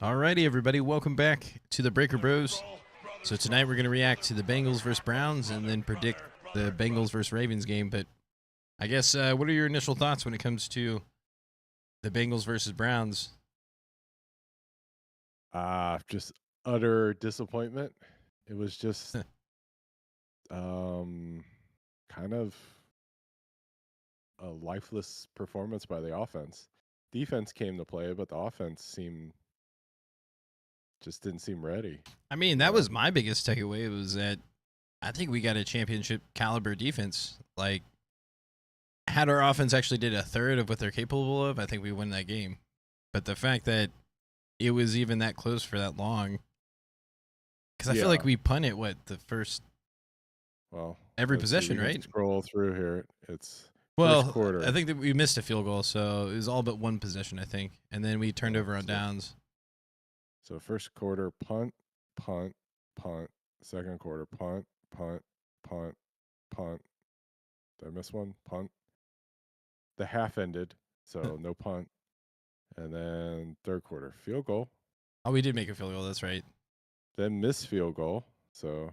Alrighty, everybody, welcome back to the Breaker Bros. So tonight we're going to react to the Bengals versus Browns and then predict the Bengals versus Ravens game. But I guess, what are your initial thoughts when it comes to the Bengals versus Browns? Just utter disappointment. It was just kind of a lifeless performance by the offense. Defense came to play, but the offense didn't seem ready. I mean, that was my biggest takeaway, was that I think we got a championship caliber defense. Like, had our offense actually did a third of what they're capable of, I think we win that game. But the fact that it was even that close for that long, because I feel like we punted the first every possession, right? Scroll through here. It's well, first quarter. I think that we missed a field goal, so it was all but one possession, I think, and then we turned over on downs. So first quarter, punt, punt, punt. Second quarter, punt, punt, punt, punt. Did I miss one? Punt. The half ended, so no punt. And then third quarter, field goal. Oh, we did make a field goal. That's right. Then missed field goal. So,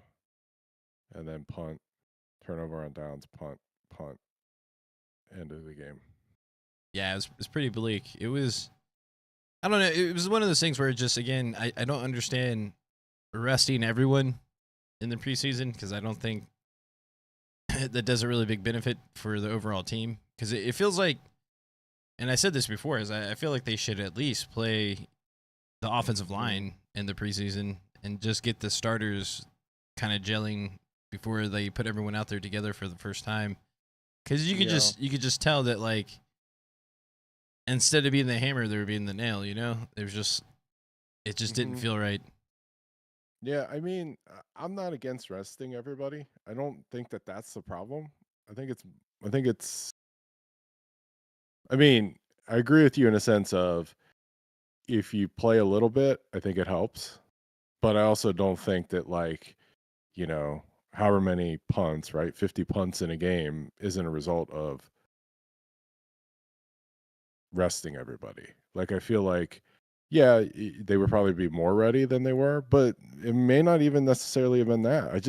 and then punt, turnover on downs, punt, punt. End of the game. Yeah, it was pretty bleak. It was, I don't know. It was one of those things where it just, again, I don't understand resting everyone in the preseason, because I don't think that does a really big benefit for the overall team. Because it feels like, and I said this before, is I feel like they should at least play the offensive line in the preseason and just get the starters kind of gelling before they put everyone out there together for the first time. Because you could just tell that, like, instead of being the hammer, they were being the nail. You know, it just didn't feel right. Yeah, I mean, I'm not against resting everybody. I don't think that that's the problem. I mean, I agree with you in a sense of, if you play a little bit, I think it helps. But I also don't think that, like, however many punts, right? 50 punts in a game isn't a result of resting everybody. Like, I feel like, yeah, they would probably be more ready than they were, but it may not even necessarily have been that. It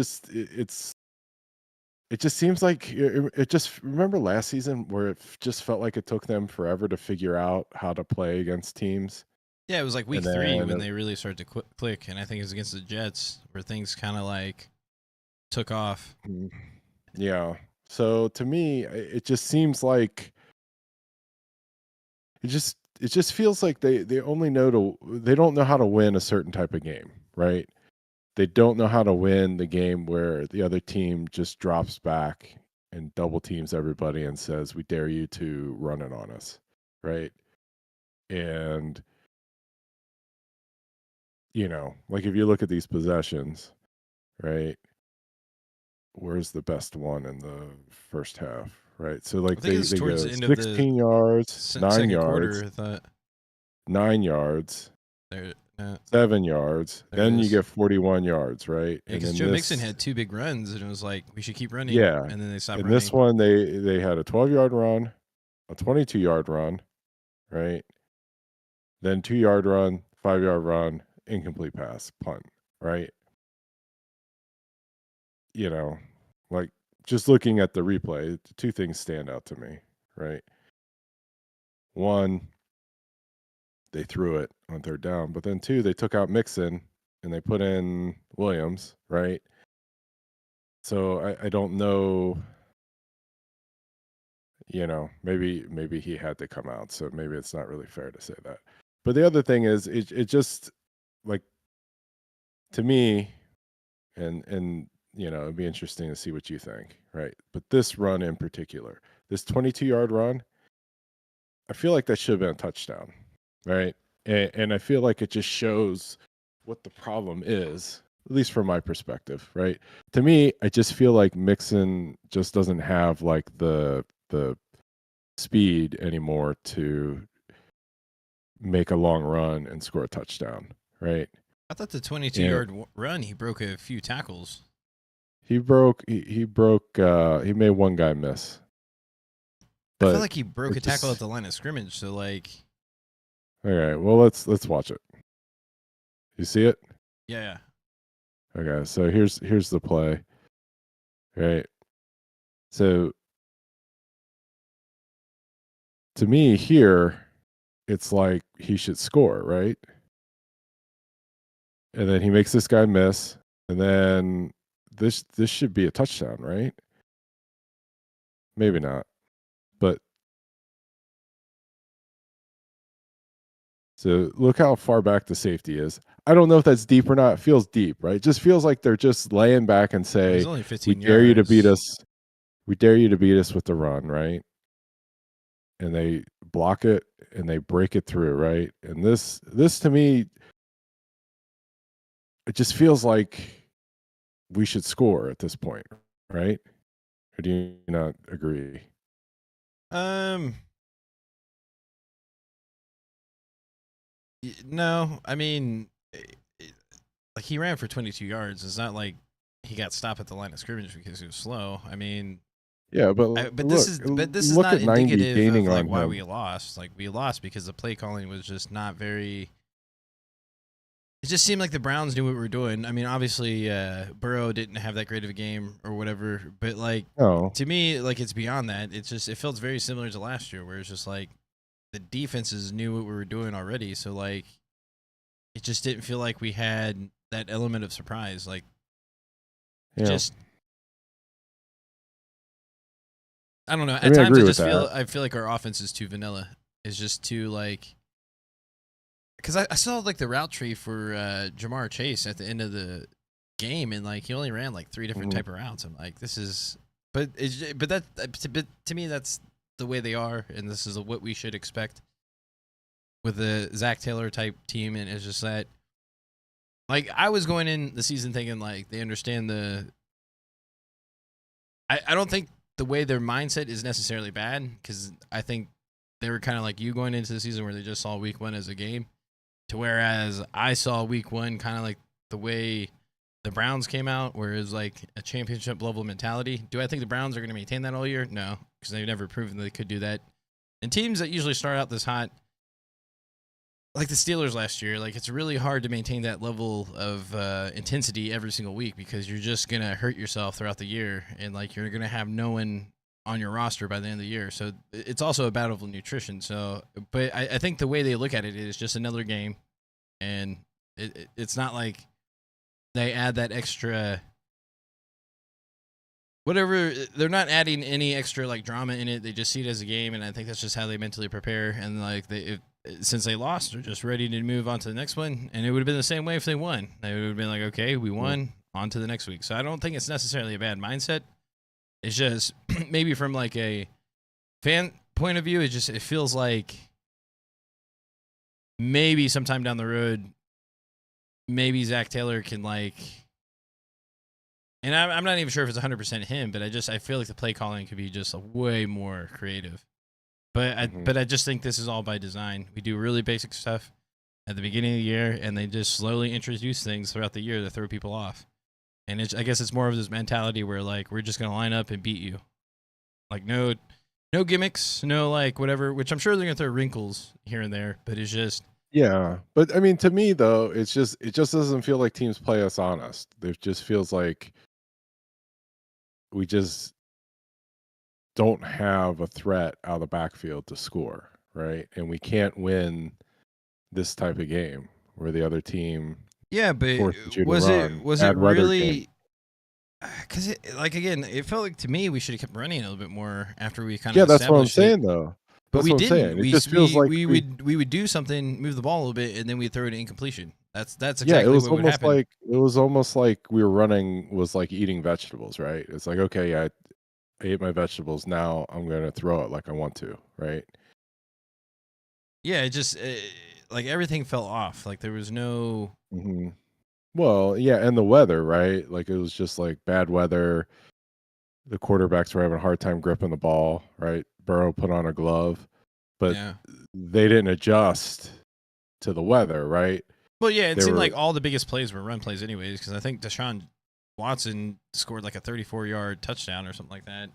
just seems like it just, remember last season where it just felt like it took them forever to figure out how to play against teams. Yeah, it was like week 3 when they really started to click, and I think it was against the Jets where things kind of like took off. Yeah. So to me, it just seems like it just feels like they don't know how to win a certain type of game, right? They don't know how to win the game where the other team just drops back and double teams everybody and says, "We dare you to run it on us," right? And like, if you look at these possessions, right? Where's the best one in the first half, right? So, like, they go 16 yards, 9 yards, I thought 9 yards, there, 7 yards. Then you get 41 yards, right? Yeah, because Joe Mixon had 2 big runs, and it was like, we should keep running. Yeah, and then they stopped running. running. This one, they had a 12-yard run, a 22-yard run, right? Then 2-yard run, 5-yard run, incomplete pass, punt, right? Like, just looking at the replay, two things stand out to me, right? One, they threw it on third down, but then two, they took out Mixon and they put in Williams, right? So I don't know, maybe he had to come out, so maybe it's not really fair to say that. But the other thing is, it just, like, to me, and it'd be interesting to see what you think, right? But this run in particular, this 22-yard run, I feel like that should have been a touchdown, right? And I feel like it just shows what the problem is, at least from my perspective, right? To me, I just feel like Mixon just doesn't have, like, the speed anymore to make a long run and score a touchdown, right? I thought the 22-yard run, he broke a few tackles. He made one guy miss. But I feel like he broke a tackle at the line of scrimmage, so, like... All right, well, let's watch it. You see it? Yeah. Okay, so here's the play. Right. So to me here, it's like he should score, right? And then he makes this guy miss, and then this should be a touchdown, right? Maybe not. But so look how far back the safety is. I don't know if that's deep or not. It feels deep, right? It just feels like they're just laying back and It say, was only "We 15 dare you to beat yards. us. We dare you to beat us with the run," right? And they block it and they break it through, right? And this to me, it just feels like we should score at this point, right? Or do you not agree? Um, no, I mean, like he ran for 22 yards. It's not like he got stopped at the line of scrimmage because he was slow. I mean, Yeah, but but this is look not at 90 indicative of gaining like on why we him. lost. Like we lost because the play calling was just not very. It just seemed like the Browns knew what we were doing. I mean, obviously, Burrow didn't have that great of a game or whatever, but like No. to me, like it's beyond that. It's just it feels very similar to last year, where it's just like the defenses knew what we were doing already. So like it just didn't feel like we had that element of surprise. Like Yeah. just I don't know. I At mean, I times agree with that. I feel like our offense is too vanilla. It's just too like because I saw like the route tree for Jamar Chase at the end of the game, and like he only ran like 3 different Mhm. type of routes. I'm like, this is, but to me that's the way they are, and this is what we should expect with the Zach Taylor type team. And it's just that, like, I was going in the season thinking like they understand the. I don't think the way their mindset is necessarily bad because I think they were kind of like you going into the season where they just saw week 1 as a game. To whereas I saw week 1 kind of like the way the Browns came out, where it was like a championship level mentality. Do I think the Browns are going to maintain that all year? No, because they've never proven they could do that. And teams that usually start out this hot, like the Steelers last year, like it's really hard to maintain that level of intensity every single week because you're just going to hurt yourself throughout the year. And like you're going to have no one on your roster by the end of the year. So it's also a battle of nutrition. So, but I think the way they look at it is just another game. And it's not like they add that extra whatever. They're not adding any extra like drama in it. They just see it as a game, and I think that's just how they mentally prepare. And like since they lost, they're just ready to move on to the next one. And it would have been the same way if they won. They would have been like, okay, we won, on to the next week. So I don't think it's necessarily a bad mindset. It's just maybe from like a fan point of view, it feels like maybe sometime down the road, maybe Zach Taylor can like. And I'm not even sure if it's 100% him, but I feel like the play calling could be just way more creative. But I just think this is all by design. We do really basic stuff at the beginning of the year, and they just slowly introduce things throughout the year to throw people off. And I guess it's more of this mentality where like we're just gonna line up and beat you, like no gimmicks, no like whatever. Which I'm sure they're gonna throw wrinkles here and there, but it's just Yeah, but I mean, to me though, it just doesn't feel like teams play us honest. It just feels like we just don't have a threat out of the backfield to score, right? And we can't win this type of game where the other team yeah. But forces you to run. was it Bad weather game. really? Because like again, it felt like to me we should have kept running a little bit more after we kind of Yeah, that's what I'm established it. saying though. But That's we what I'm didn't. saying. It just feels like We would do something, move the ball a little bit, and then we'd throw it incompletion. That's yeah, exactly what would happen. it was almost like we were running was like eating vegetables, right? It's like, okay, yeah, I ate my vegetables. Now I'm going to throw it like I want to, right? Yeah, it just like everything fell off. Like there was no. hmm Well, yeah, and the weather, right? Like it was just like bad weather. The quarterbacks were having a hard time gripping the ball, right? Burrow put on a glove, but Yeah. they didn't adjust to the weather, right? Well, yeah, it They seemed were, like all the biggest plays were run plays, anyways. Because I think Deshaun Watson scored like a 34-yard touchdown or something like that,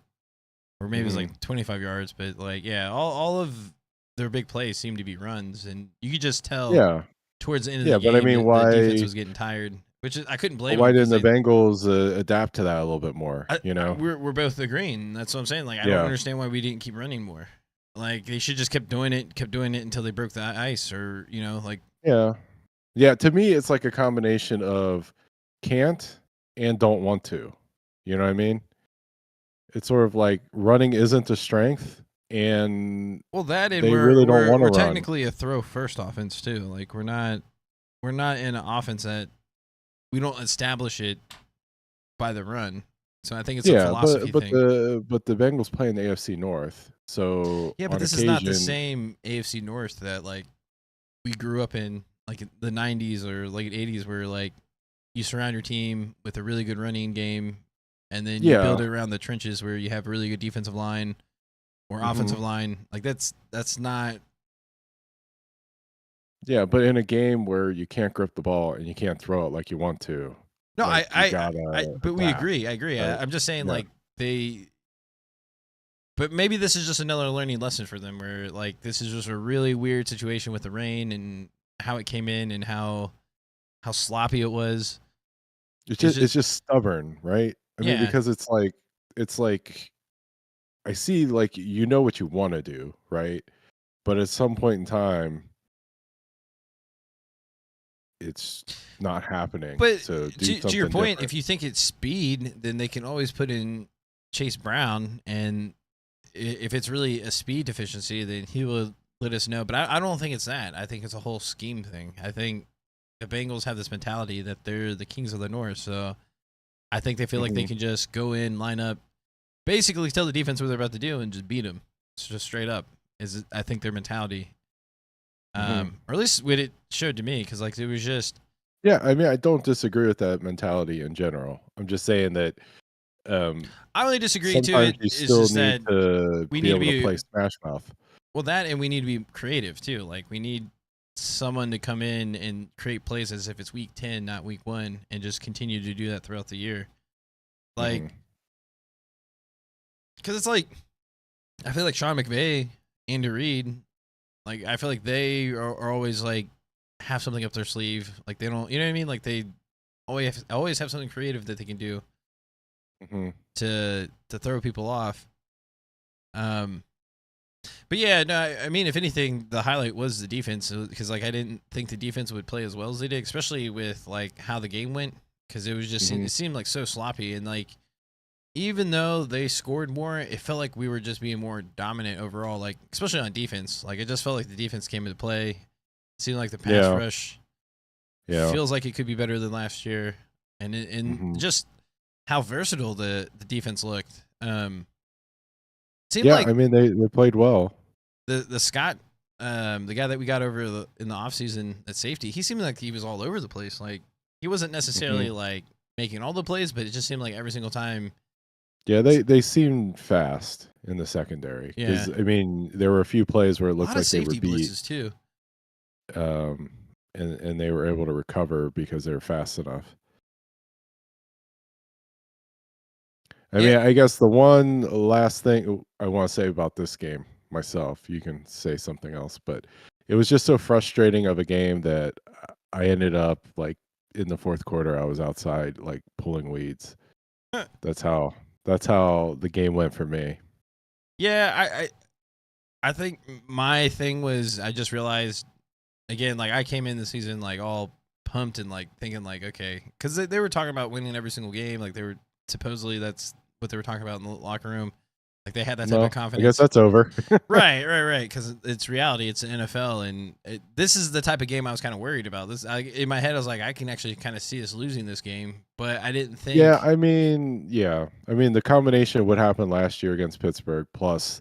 or maybe it was mhm. like 25 yards. But like, yeah, all of their big plays seemed to be runs, and you could just tell Yeah, towards the end of the Yeah, but I game, mean, the defense why was getting tired, which is, I couldn't blame why them didn't because the Bengals adapt to that a little bit more? You know? we're both agreeing. That's what I'm saying. Like, I don't Yeah. understand why we didn't keep running more. Like, they should just kept doing it until they broke the ice, or like. Yeah. Yeah, to me, it's like a combination of can't and don't want to. You know what I mean? It's sort of like running isn't a strength, and Well, that, and they really don't want to we're run. technically a throw first offense too. Like, we're not in an offense that we don't establish it by the run. So I think it's a Yeah, philosophy thing. but the Bengals play in the AFC North, so Yeah, but on this is not the occasion, same AFC North that like we grew up in, like in the '90s or late '80s, where like you surround your team with a really good running game, and then you build yeah, it around the trenches where you have a really good defensive line or hmm offensive line. Like that's not. yeah. But in a game where you can't grip the ball and you can't throw it like you want to, No, like you gotta but we adapt, agree. I agree. right? I'm just saying, Yeah. like, but maybe this is just another learning lesson for them, where like this is just a really weird situation with the rain and how it came in and how sloppy it was. It's It's just, just stubborn, right? I mean, yeah. because it's like I see like you know what you want to do, right? But at some point in time, it's not happening. But So do to your something point, different. if you think it's speed, then they can always put in Chase Brown, and if it's really a speed deficiency, then he will let us know. But I don't think it's that. I think it's a whole scheme thing. I think the Bengals have this mentality that they're the kings of the North, so I think they feel like they Mhm, can just go in, line up, basically tell the defense what they're about to do, and just beat them. It's just straight up. I think their mentality, mhm. or at least what it showed to me, because like it was just. Yeah, I mean, I don't disagree with that mentality in general. I'm just saying that I only disagree to sometimes it you is still just need that to we be need to able to play be, Smash Mouth. well, that, and we need to be creative too. Like, we need someone to come in and create plays as if it's week 10, not week 1, and just continue to do that throughout the year. Like, Mhm. because it's like, I feel like Sean McVay, Andy Reid, like I feel like they are always like have something up their sleeve. Like, they don't, you know what I mean? Like, they always have something creative that they can do Mhm. to throw people off. Um, But yeah, no, I mean, if anything, the highlight was the defense, because like I didn't think the defense would play as well as they did, especially with like how the game went, because it was just, Mhm. it seemed like so sloppy, and like even though they scored more, it felt like we were just being more dominant overall, like especially on defense. Like, it just felt like the defense came into play. It seemed like the pass Yeah. rush Yeah. feels like it could be better than last year, and Mhm. just how versatile the defense looked. Seemed Yeah, like I mean, they played well. the Scott, the guy that we got over in the offseason at safety, he seemed like he was all over the place. Like, he wasn't necessarily Mhm. like making all the plays, but it just seemed like every single time. Yeah, they seemed fast in the secondary Yeah, because I mean, there were a few plays where it a looked lot of like they were safety beat, blitzes too. um, and they were able to recover because they were fast enough. I Yeah, mean, I guess the one last thing I want to say about this game myself, you can say something else, but it was just so frustrating of a game that I ended up like in the fourth quarter, I was outside like pulling weeds. That's how that's how the game went for me. yeah. I think my thing was, I just realized again, like I came in the season like all pumped and like thinking like, okay, because they were talking about winning every single game. Like, they were supposedly, that's what they were talking about in the locker room. Like, they had that type of Well, I guess confidence. that's over. Right. Because it's reality. It's the NFL, and this is the type of game I was kind of worried about. In my head, I was like, I can actually kind of see us losing this game, but I didn't Yeah, think. I mean, yeah. I mean, the combination of what happened last year against Pittsburgh plus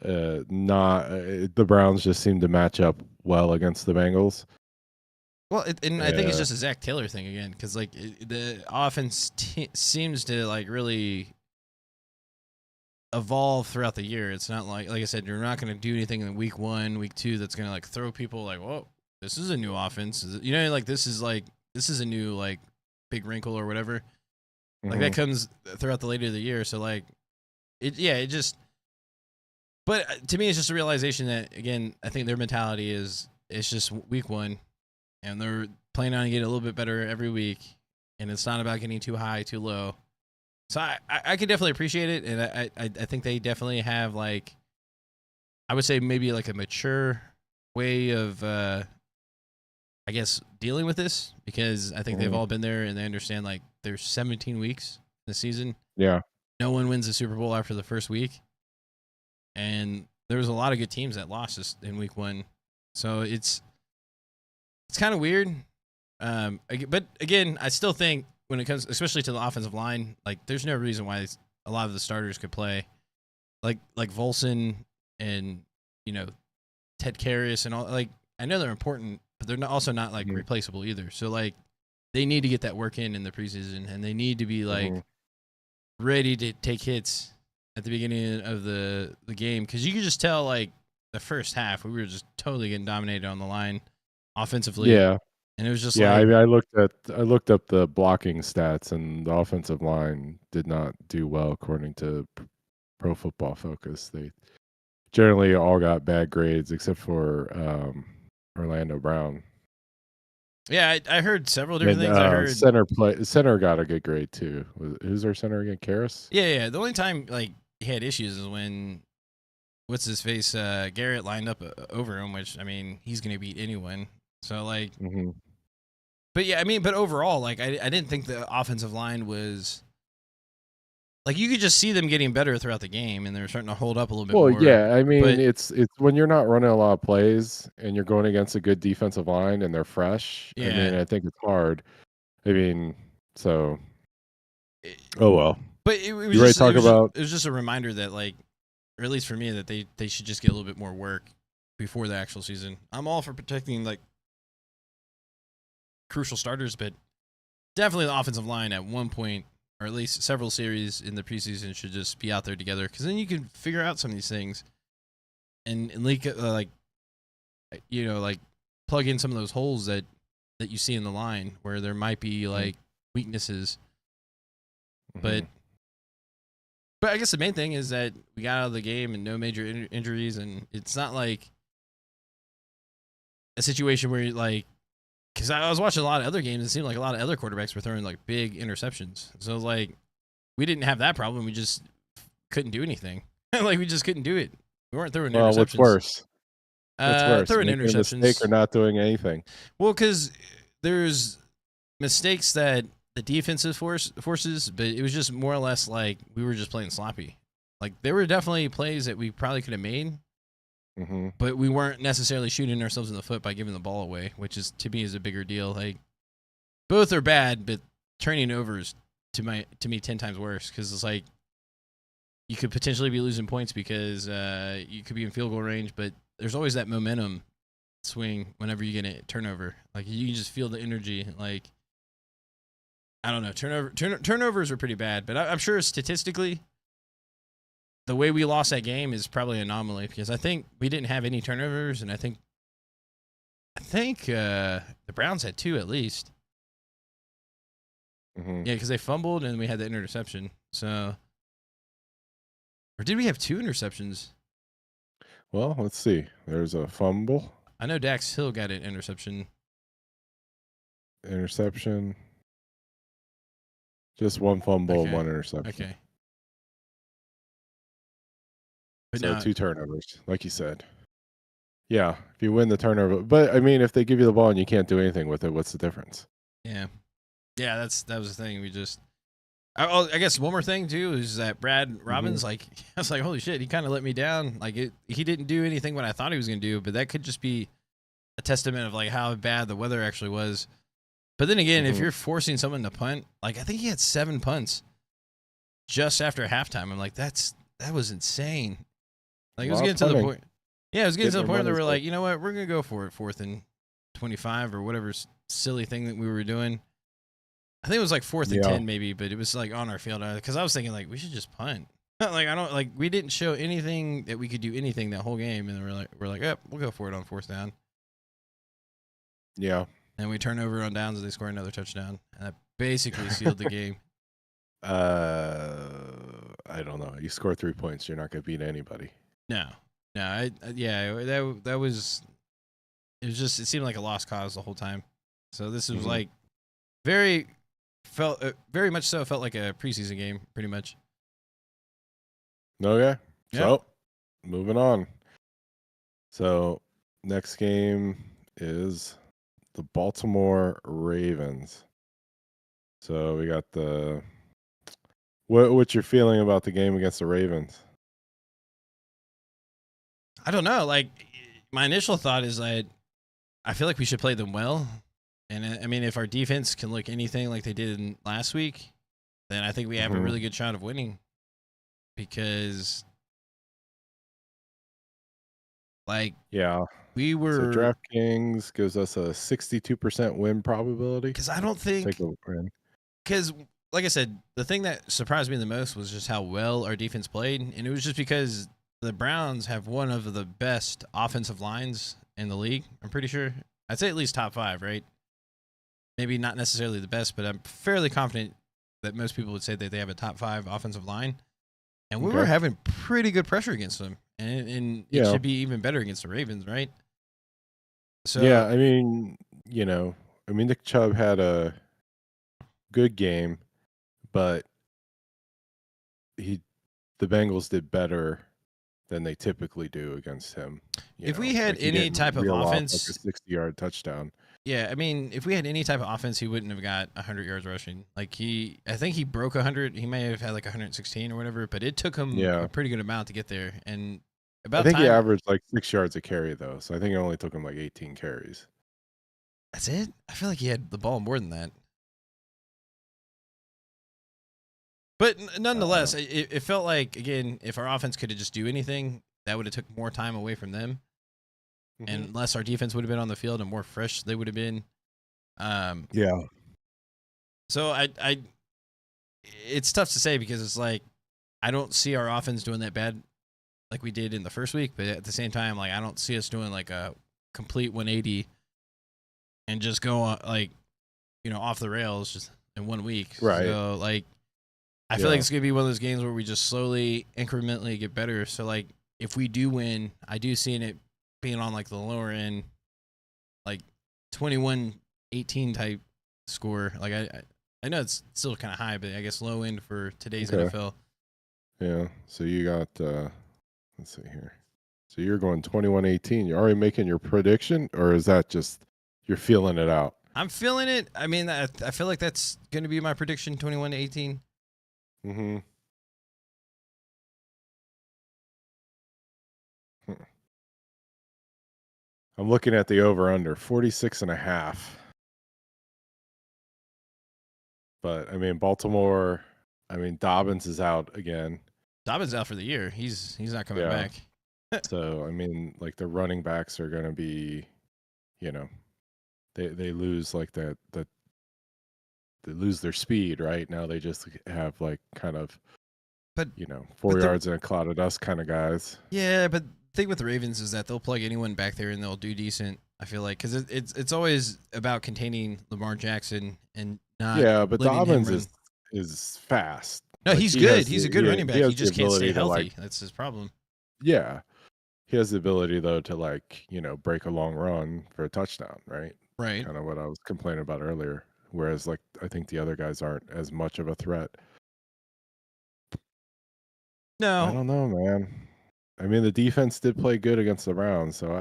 not the Browns just seemed to match up well against the Bengals. Well, and I think it's Uh, just a Zach Taylor thing again, because like the offense seems to like really evolve throughout the year. It's not like I said, you're not going to do anything in week 1, week 2 that's going to like throw people like, whoa, this is a new offense. Like this is a new like big wrinkle or whatever. Like, that mhm. comes throughout the later of the year. So like it just. But to me, it's just a realization that again, I think their mentality is it's just week 1. and they're planning on getting a little bit better every week. And it's not about getting too high, too low. So I could definitely appreciate it, and I think they definitely have like, I would say maybe like a mature way of I guess dealing with this, because I think they've all been there and they understand like there's 17 weeks in the season. Yeah. No one wins the Super Bowl after the first week, and there was a lot of good teams that lost this in week 1. So it's kind of weird. But again, I still think when it comes, especially to the offensive line, like there's no reason why a lot of the starters could play, like Volson and Ted Karras and all. Like I know they're important, but they're also not like replaceable either. So like they need to get that work in the preseason, and they need to be like ready to take hits at the beginning of the game, because you could just tell like the first half we were just totally getting dominated on the line offensively. Yeah. And it was just Yeah, like, I mean, I looked up the blocking stats, and the offensive line did not do well according to Pro Football Focus. They generally all got bad grades except for Orlando Brown. yeah, I heard several different things. I heard center got a good grade too. Who's our center again? Karras? Yeah. The only time like he had issues is when what's his face Garrett lined up over him, which I mean he's gonna beat anyone. So like, but yeah, I mean, but overall, like I didn't think the offensive line was like, you could just see them getting better throughout the game, and they're starting to hold up a little bit more. Well, yeah, I mean, but it's when you're not running a lot of plays and you're going against a good defensive line and they're fresh. I mean, I think it's hard. I mean, so oh well. But it was You ready just, to talk about? It was just a reminder that like, or at least for me, that they should just get a little bit more work before the actual season. I'm all for protecting like crucial starters, but definitely the offensive line at one point, or at least several series in the preseason, should just be out there together, because then you can figure out some of these things and leak like plug in some of those holes that you see in the line where there might be like weaknesses. But I guess the main thing is that we got out of the game and no major injuries, and it's not like a situation where like, because I was watching a lot of other games, it seemed like a lot of other quarterbacks were throwing like big interceptions. So like, we didn't have that problem. We just couldn't do anything. Like we just couldn't do it. We weren't throwing interceptions. What's worse? What's worse? Throwing Making interceptions. a mistake or not doing anything? Well, because there's mistakes that the defensive forces, but it was just more or less like we were just playing sloppy. Like there were definitely plays that we probably could have made, but we weren't necessarily shooting ourselves in the foot by giving the ball away, which is to me is a bigger deal. Like both are bad, but turning over is to me 10 times worse, because it's like you could potentially be losing points because you could be in field goal range, but there's always that momentum swing whenever you get a turnover. Like you can just feel the energy. Like I don't know, turnovers are pretty bad, but I'm sure statistically, the way we lost that game is probably an anomaly, because I think we didn't have any turnovers, and I think the Browns had 2 at least. Yeah, because they fumbled and we had the interception. So, or did we have 2 interceptions? Well, let's see. There's a fumble. I know Dax Hill got an interception. Just one fumble, one interception. Okay. But so now, 2 turnovers, like you said. Yeah, if you win the turnover. But, I mean, if they give you the ball and you can't do anything with it, what's the difference? Yeah. Yeah, that was the thing. We just... I guess one more thing, too, is that Brad Robbins, like, I was like, holy shit, he kind of let me down. Like, he didn't do anything what I thought he was going to do, but that could just be a testament of, like, how bad the weather actually was. But then again, if you're forcing someone to punt, like, I think he had 7 punts just after halftime. I'm like, that was insane. Like, it was getting to the point. Yeah, it was getting to the point where we're like, you know what, we're going to go for it 4th and 25 or whatever silly thing that we were doing. I think it was like 4th and 10 maybe, but it was like on our field. Because I was thinking like, we should just punt. Like, we didn't show anything that we could do anything that whole game. And we're like, yep, we'll go for it on 4th down. Yeah. And we turn over on downs and they score another touchdown. And that basically sealed the game. I don't know. You score 3 points, you're not going to beat anybody. No. That was, it was just, it seemed like a lost cause the whole time. So this was Mhm. like very much so felt like a preseason game, pretty much. Okay. Yeah. So, moving on. So, next game is the Baltimore Ravens. So, we got the what's your feeling about the game against the Ravens? I don't know. Like my initial thought is that I feel like we should play them well. And I mean, if our defense can look anything like they did last week, then I think we have a Mhm. really good shot of winning. Because like Yeah. we So, were, DraftKings gives us a 62% win probability because I don't to take think, a win. because like I said, the thing that surprised me the most was just how well our defense played, and it was just because the Browns have one of the best offensive lines in the league. I'm pretty sure. I'd say at least top five, right? Maybe not necessarily the best, but I'm fairly confident that most people would say that they have a top five offensive line. And we were Okay. having pretty good pressure against them, and it Yeah. should be even better against the Ravens, right? Yeah, So I mean, Nick Chubb had a good game, but he the Bengals did better than they typically do against him. if we had Like he any didn't type of reel off like a offense, 60-yard touchdown. yeah, I mean, if we had any type of offense, he wouldn't have got 100 yards rushing. Like I think he broke 100. He may have had like 116 or whatever, but it took him a Yeah. pretty good amount to get there. And I about think he time. averaged like 6 yards a carry though. So I think it only took him like 18 carries. That's it. I feel like he had the ball more than that. But nonetheless, it felt like again, if our offense could have just do anything, that would have took more time away from them, Mhm. and less our defense would have been on the field and more fresh they would have been. Um, Yeah. so it's tough to say because it's like I don't see our offense doing that bad like we did in the first week, but at the same time, like I don't see us doing like a complete 180 and just go like off the rails just in 1 week. Right. So like I feel like Yeah. it's gonna be one of those games where we just slowly, incrementally get better. So like, if we do win, I do see it being on like the lower end, like 21-18 type score. Like I know it's still kind of high, but I guess low end for today's Okay. NFL. Yeah. So you got let's see here. So you're going 21-18. You're already making your prediction, or is that just you're feeling it out? I'm feeling it. I mean, I feel like that's gonna be my prediction: 21-18. Mm-hmm. I'm looking at the over under 46.5. But I mean, Baltimore, I mean, Dobbins is out again. Dobbins out for the year. He's not coming Yeah. back. So I mean, like the running backs are gonna be, you know, they lose like they lose their speed, right? Now they just have like kind of, But 4 but the yards in a cloud of dust kind of guys. Yeah, but the thing with the Ravens is that they'll plug anyone back there and they'll do decent. I feel like because it's always about containing Lamar Jackson and not Yeah, but letting him Dobbins run. is fast. No, Like he's good. He's a good running he back. He has the just can't stay ability to like, healthy. That's his problem. yeah, he has the ability though to like, break a long run for a touchdown, right? Right. Kind of what I was complaining about earlier. Whereas like I think the other guys aren't as much of a threat. I No, don't know, man. I mean, the defense did play good against the Browns, so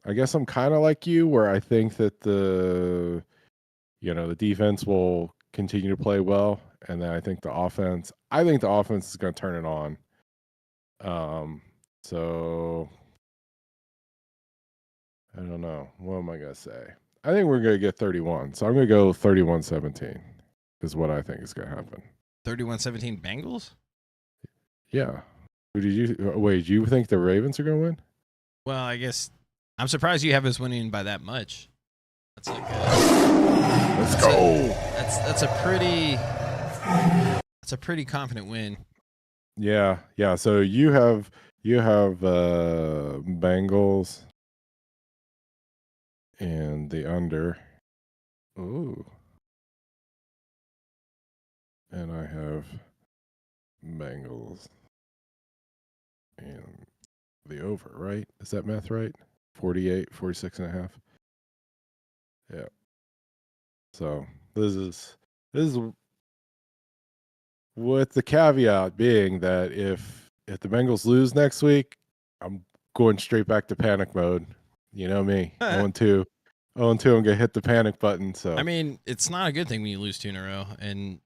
I guess I'm kind of like you, where I think that the defense will continue to play well, and then I think the offense is going to turn it on. So I don't know. What am I going to say? I think we're going to get 31. So I'm going to go 31-17 is what I think is going to happen. 31-17 Bengals. Yeah. Who did you wait? Do you think the Ravens are going to win? Well, I guess I'm surprised you have us winning by that much. That's like Let's go. that's a pretty confident win. Yeah, yeah. So you have Bengals and the under. Ooh. And I have Bengals and the over, right? Is that math right? 46.5. Yeah. So this is with the caveat being that if the Bengals lose next week, I'm going straight back to panic mode. You know me, 0-2, 0-2, I'm gonna hit the panic button. I So mean, it's not a good thing when you lose 2 in a row, and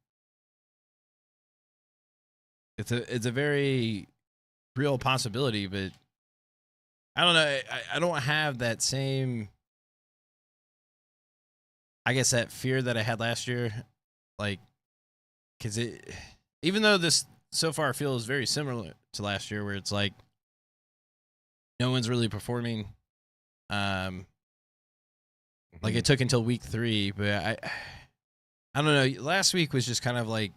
it's a very real possibility. But I don't know. I don't have that same, I guess, that fear that I had last year, like, because even though this so far feels very similar to last year, where it's like no one's really performing. Like it took until week 3, but I don't know. Last week was just kind of like,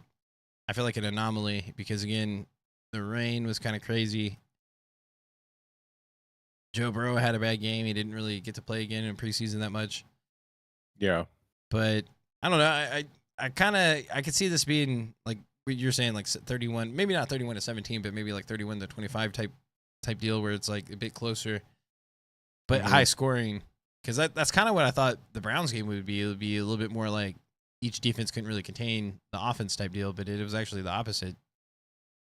I feel like an anomaly because again, the rain was kind of crazy. Joe Burrow had a bad game. He didn't really get to play again in preseason that much. yeah, But I don't know. I could see this being like what you're saying, like 31, maybe not 31-17, but maybe like 31-25 type deal where it's like a bit closer, but high scoring. Because that's kind of what I thought the Browns game would be. It would be a little bit more like each defense couldn't really contain the offense type deal, but it was actually the opposite.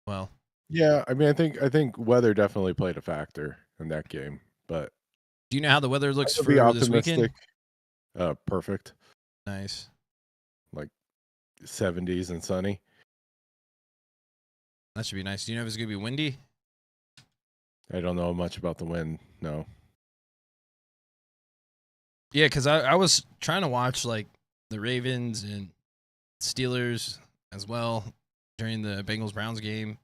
Well, yeah. I mean, I think weather definitely played a factor in that game, but do you know how the weather I looks could be for this weekend? optimistic. Perfect, Nice. like 70s and sunny. That should be nice. Do you know if it's going to be windy? I don't know much about the wind. No. Yeah, because I was trying to watch like the Ravens and Steelers as well during the Bengals Browns game.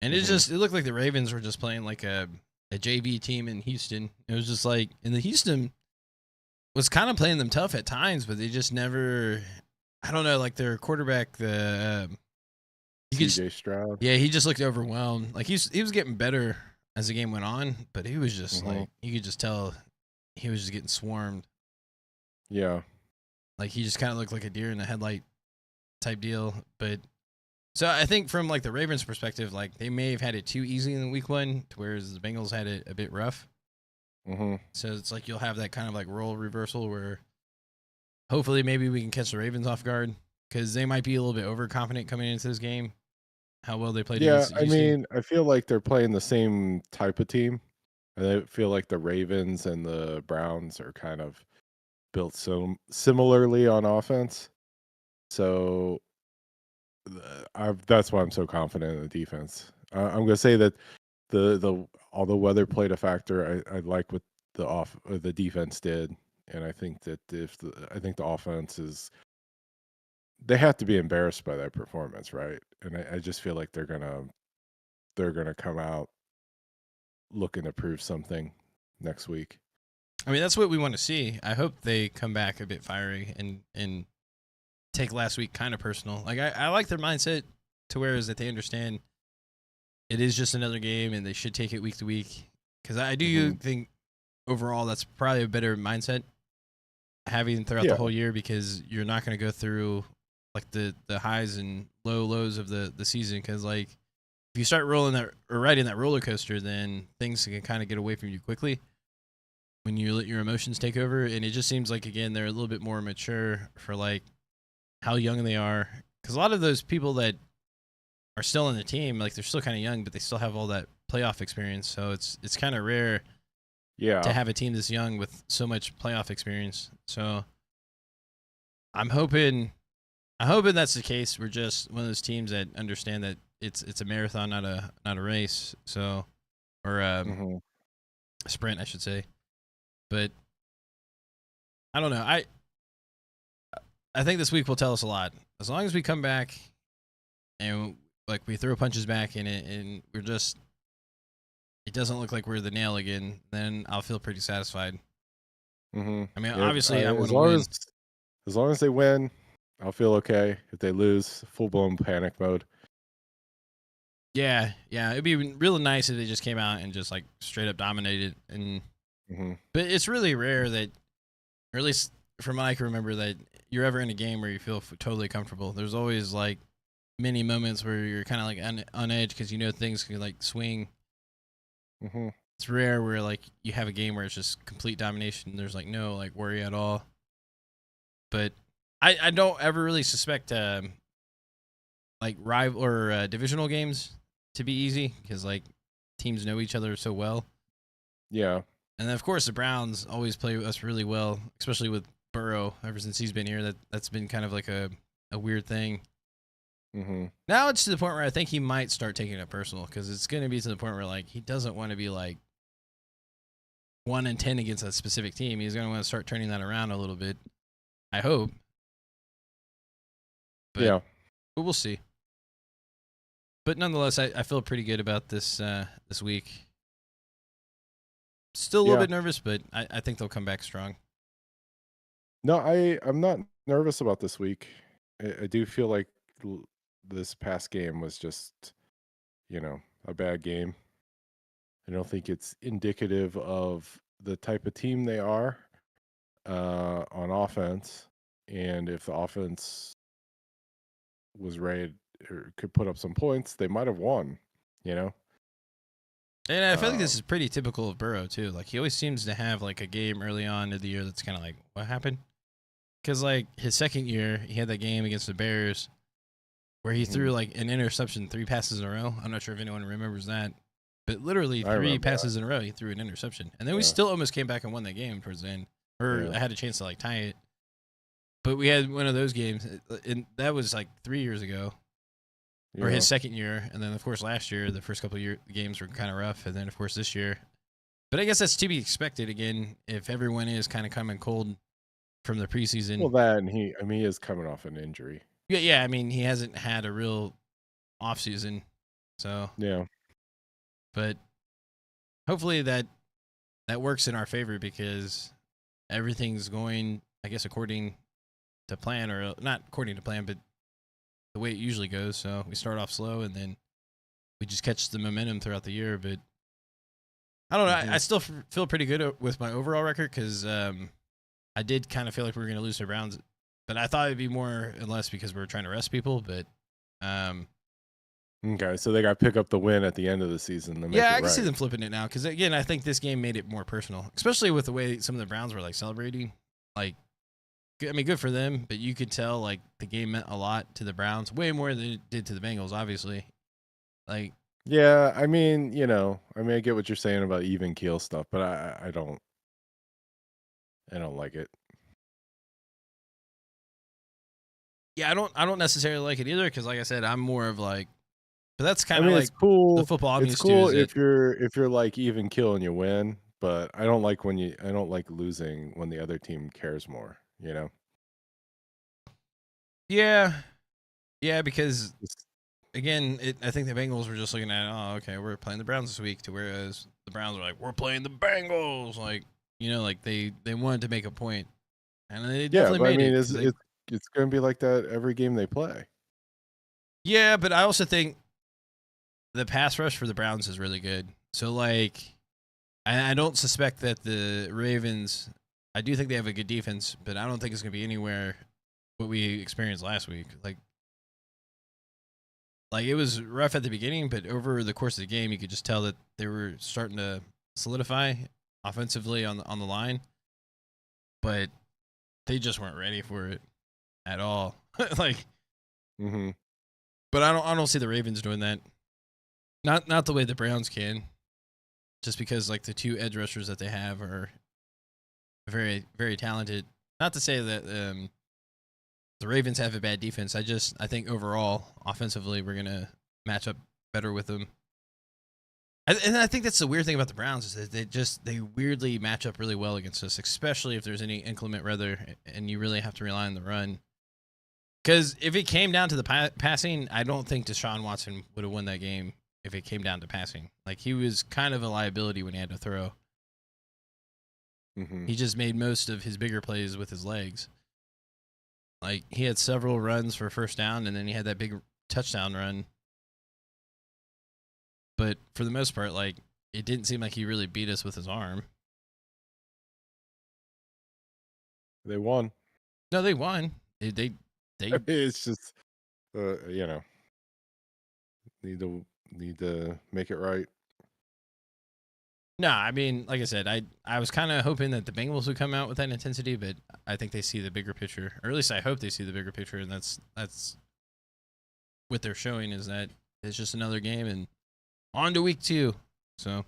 And it looked like the Ravens were just playing like a JV team in Houston. It was just like, and the Houston was kind of playing them tough at times, but they just never, I don't know, like their quarterback, CJ Stroud. yeah, he just looked overwhelmed. Like he was getting better as the game went on, but he was just like, you could just tell he was just getting swarmed. Yeah. Like he just kind of looked like a deer in the headlight type deal. But so I think from like the Ravens perspective, like they may have had it too easy in week 1, whereas the Bengals had it a bit rough. So it's like you'll have that kind of like role reversal where hopefully maybe we can catch the Ravens off guard because they might be a little bit overconfident coming into this game. How well they played Yeah, against I Houston. mean, I feel like they're playing the same type of team. I feel like the Ravens and the Browns are kind of built so similarly on offense. So that's why I'm so confident in the defense. I'm gonna say that the although weather played a factor, I like what the defense did, and I think that I think the offense is, they have to be embarrassed by that performance, right? And I just feel like they're gonna come out looking to prove something next week. I mean, that's what we want to see. I hope they come back a bit fiery and take last week kind of personal. Like I like their mindset to where is that they understand it is just another game and they should take it week to week. Because I do think overall that's probably a better mindset having throughout the Yeah. whole year because you're not going to go through like the highs and lows of the season. Because like if you start rolling that or riding that roller coaster, then things can kind of get away from you quickly when you let your emotions take over. And it just seems like again they're a little bit more mature for like how young they are. Because a lot of those people that are still in the team, like they're still kind of young, but they still have all that playoff experience. So it's kind of rare to have a team this young with so much playoff experience. So I'm hoping that's the case. We're just one of those teams that understand that it's a marathon, not a race. So or a sprint, I should say. But I don't know. I think this week will tell us a lot. As long as we come back and like we throw punches back in it and we're just, it doesn't look like we're the nail again, then I'll feel pretty satisfied. I mean, obviously I want to win. As long as they win, I'll feel okay. If they lose, full blown panic mode. Yeah, it'd be really nice if they just came out and just like straight up dominated. And but it's really rare that, or at least from what I can remember, that you're ever in a game where you feel totally comfortable. There's always like many moments where you're kind of like on edge because you know things can like swing. It's rare where like you have a game where it's just complete domination. There's like no like worry at all. But I don't ever really suspect like rival or divisional games to be easy because like teams know each other so well. Yeah. And then of course the Browns always play us really well, especially with Burrow. Ever since he's been here, that's been kind of like a weird thing. Mm-hmm. Now it's to the point where I think he might start taking it personal because it's going to be to the point where like he doesn't want to be like 1-10 against a specific team. He's going to want to start turning that around a little bit. I hope, but we'll see. But nonetheless, I feel pretty good about this this week. Still a little bit nervous, but I think they'll come back strong. No, I'm not nervous about this week. I do feel like this past game was just, a bad game. I don't think it's indicative of the type of team they are on offense. And if the offense was ready or could put up some points, they might have won, And I feel like this is pretty typical of Burrow, too. Like, he always seems to have, like, a game early on in the year that's kind of like, what happened? Because, like, his second year, he had that game against the Bears where he threw, like, an interception 3 passes in a row. I'm not sure if anyone remembers that. But literally 3 passes in a row, he threw an interception. And then we still almost came back and won that game towards the end. Or I had a chance to, like, tie it. But we had one of those games, and that was, like, 3 years ago. Or his second year. And then, of course, last year, the first couple of games were kind of rough. And then, of course, this year. But I guess that's to be expected, again, if everyone is kind of coming cold from the preseason. Well, that, and he is coming off an injury. Yeah, I mean, he hasn't had a real offseason. So. Yeah. But hopefully that works in our favor because everything's going, I guess, according to plan, or not according to plan, but the way it usually goes. So we start off slow and then we just catch the momentum throughout the year. But I don't know. I still feel pretty good with my overall record because I did kind of feel like we were going to lose to Browns, but I thought it'd be more and less because we were trying to rest people. But okay, so they got to pick up the win at the end of the season. Yeah, I can see them flipping it now because, again, I think this game made it more personal, especially with the way some of the Browns were, like, celebrating. Like, I mean, good for them, but you could tell, like, the game meant a lot to the Browns, way more than it did to the Bengals, obviously. Like, yeah, I mean, I get what you're saying about even keel stuff, but I don't like it. Yeah, I don't necessarily like it either because, like I said, I'm more of like, but that's kind of it's like cool. the football I'm It's used cool to. if you're like even kill and you win, but I don't like losing when the other team cares more. Yeah, because again, I think the Bengals were just looking at, oh, okay, we're playing the Browns this week, to whereas the Browns were like, we're playing the Bengals, like, like they wanted to make a point, and they definitely made it. It's going to be like that every game they play. Yeah, but I also think the pass rush for the Browns is really good. So, like, I don't suspect that the Ravens. I do think they have a good defense, but I don't think it's going to be anywhere what we experienced last week. Like it was rough at the beginning, but over the course of the game, you could just tell that they were starting to solidify offensively on the line, but they just weren't ready for it at all. Like, but I don't see the Ravens doing that. Not the way the Browns can, just because like the 2 edge rushers that they have are very, very talented. Not to say that the Ravens have a bad defense. I think overall, offensively, we're gonna match up better with them. And I think that's the weird thing about the Browns is that they weirdly match up really well against us, especially if there's any inclement weather and you really have to rely on the run. Because if it came down to the passing, I don't think Deshaun Watson would have won that game if it came down to passing. Like, he was kind of a liability when he had to throw. He just made most of his bigger plays with his legs. Like, he had several runs for first down, and then he had that big touchdown run. But for the most part, like, it didn't seem like he really beat us with his arm. They won. No, they won. They It's just, need to make it right. No, I mean, like I said, I was kind of hoping that the Bengals would come out with that intensity, but I think they see the bigger picture, or at least I hope they see the bigger picture, and that's what they're showing is that it's just another game and on to week 2. So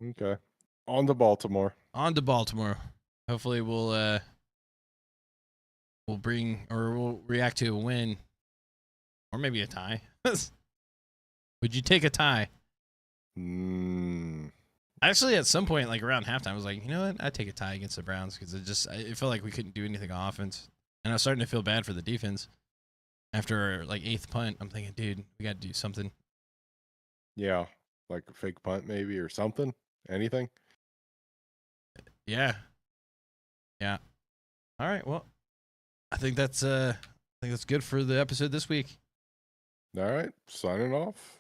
Okay, on to Baltimore. On to Baltimore. Hopefully we'll we'll react to a win or maybe a tie. Would you take a tie? Actually, at some point, like around halftime, I was like, you know what? I'd take a tie against the Browns because it felt like we couldn't do anything on offense, and I was starting to feel bad for the defense after like 8th punt. I'm thinking, dude, we got to do something. Yeah, like a fake punt maybe or something. Anything. Yeah. All right. Well, I think that's good for the episode this week. All right, signing off.